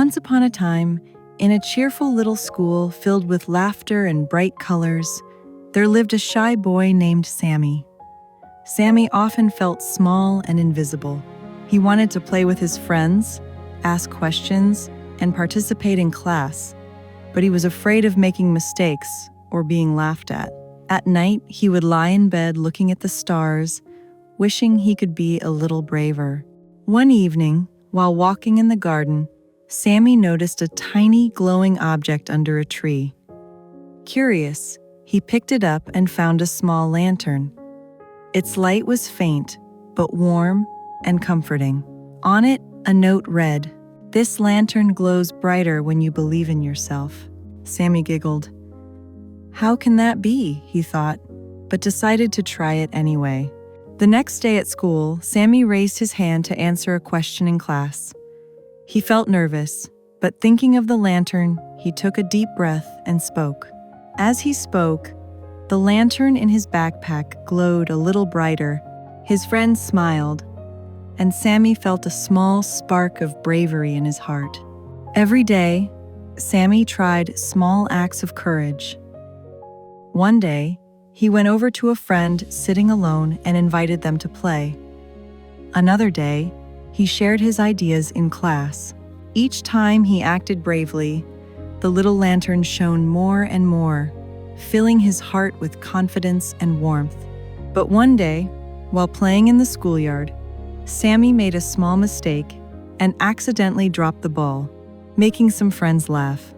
Once upon a time, in a cheerful little school filled with laughter and bright colors, there lived a shy boy named Sammy. Sammy often felt small and invisible. He wanted to play with his friends, ask questions, and participate in class, but he was afraid of making mistakes or being laughed at. At night, he would lie in bed looking at the stars, wishing he could be a little braver. One evening, while walking in the garden, Sammy noticed a tiny glowing object under a tree. Curious, he picked it up and found a small lantern. Its light was faint, but warm and comforting. On it, a note read, "This lantern glows brighter when you believe in yourself." Sammy giggled. How can that be, he thought, but decided to try it anyway. The next day at school, Sammy raised his hand to answer a question in class. He felt nervous, but thinking of the lantern, he took a deep breath and spoke. As he spoke, the lantern in his backpack glowed a little brighter. His friends smiled, and Sammy felt a small spark of bravery in his heart. Every day, Sammy tried small acts of courage. One day, he went over to a friend sitting alone and invited them to play. Another day, he shared his ideas in class. Each time he acted bravely, the little lantern shone more and more, filling his heart with confidence and warmth. But one day, while playing in the schoolyard, Sammy made a small mistake and accidentally dropped the ball, making some friends laugh.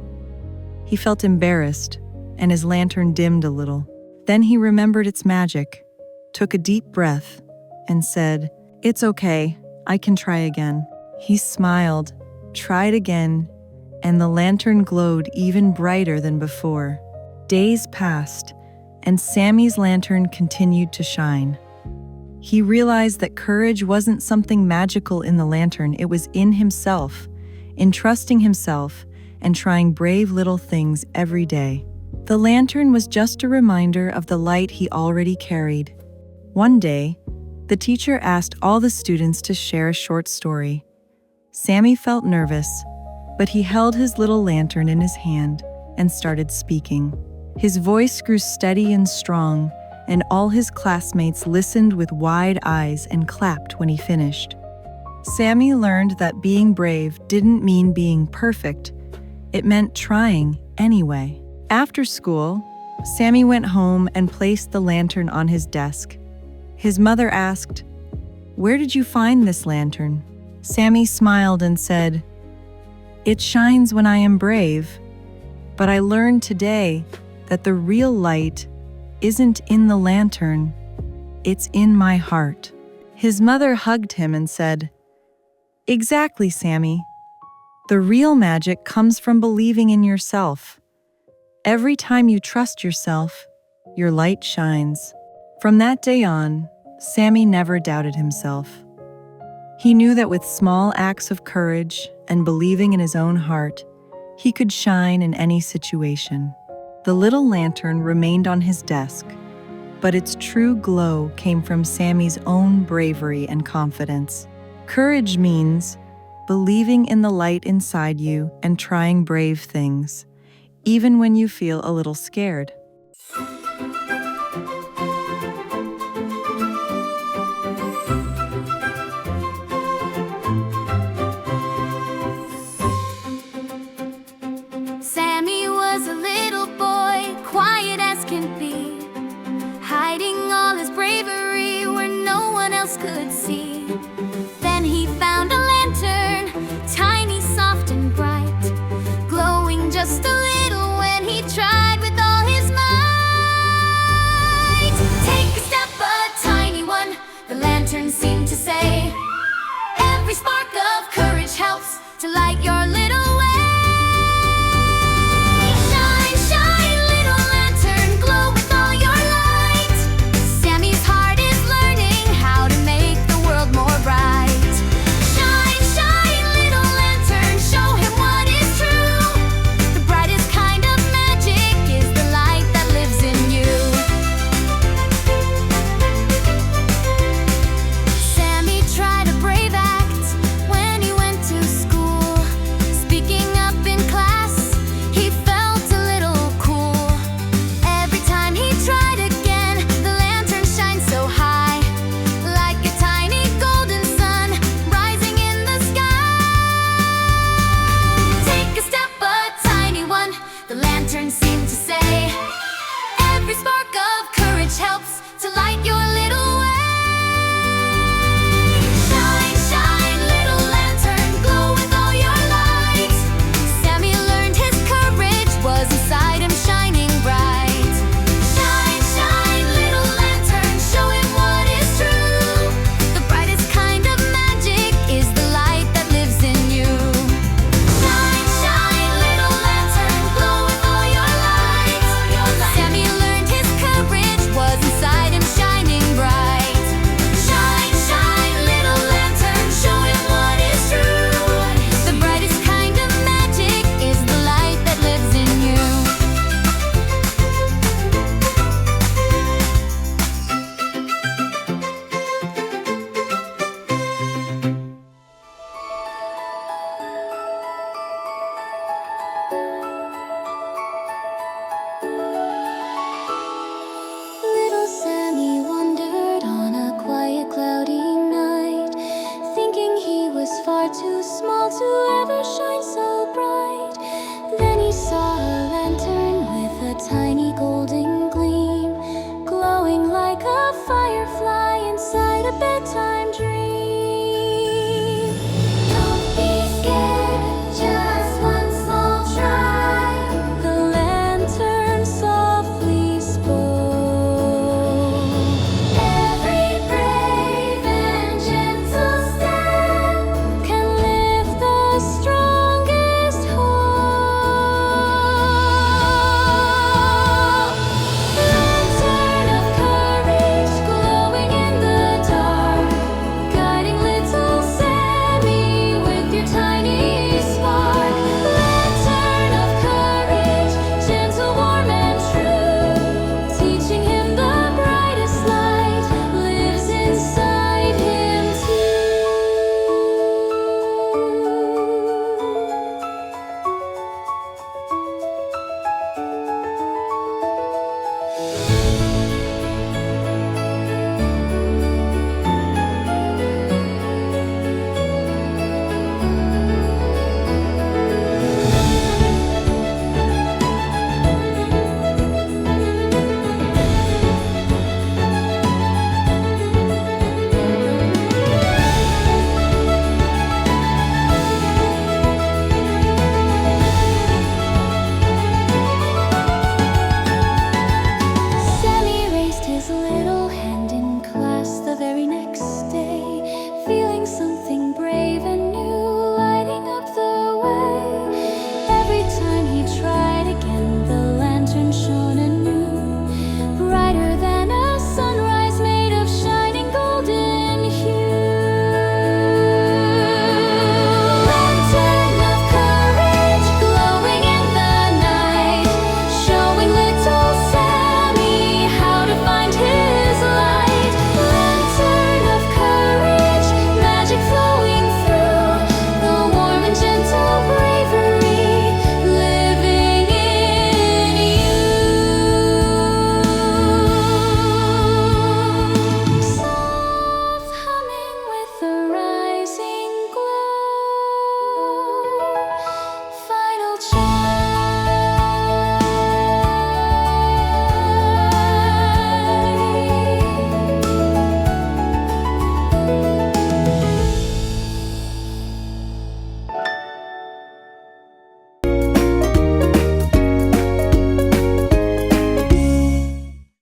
He felt embarrassed, and his lantern dimmed a little. Then he remembered its magic, took a deep breath, and said, "It's okay, I can try again." He smiled, tried again, and the lantern glowed even brighter than before. Days passed, and Sammy's lantern continued to shine. He realized that courage wasn't something magical in the lantern, it was in himself, in trusting himself and trying brave little things every day. The lantern was just a reminder of the light he already carried. One day, the teacher asked all the students to share a short story. Sammy felt nervous, but he held his little lantern in his hand and started speaking. His voice grew steady and strong, and all his classmates listened with wide eyes and clapped when he finished. Sammy learned that being brave didn't mean being perfect. It meant trying anyway. After school, Sammy went home and placed the lantern on his desk. His mother asked, "Where did you find this lantern?" Sammy smiled and said, "It shines when I am brave, but I learned today that the real light isn't in the lantern, it's in my heart." His mother hugged him and said, "Exactly, Sammy. The real magic comes from believing in yourself. Every time you trust yourself, your light shines." From that day on, Sammy never doubted himself. He knew that with small acts of courage and believing in his own heart, he could shine in any situation. The little lantern remained on his desk, but its true glow came from Sammy's own bravery and confidence. Courage means believing in the light inside you and trying brave things, even when you feel a little scared. Sammy was a little boy, quiet as can be, hiding all his bravery where no one else could see. Then he found a lantern, tiny, soft and bright, glowing just a little when he tried with all his might. Take a step, a tiny one, the lantern seemed to say. Every spark of courage helps to light your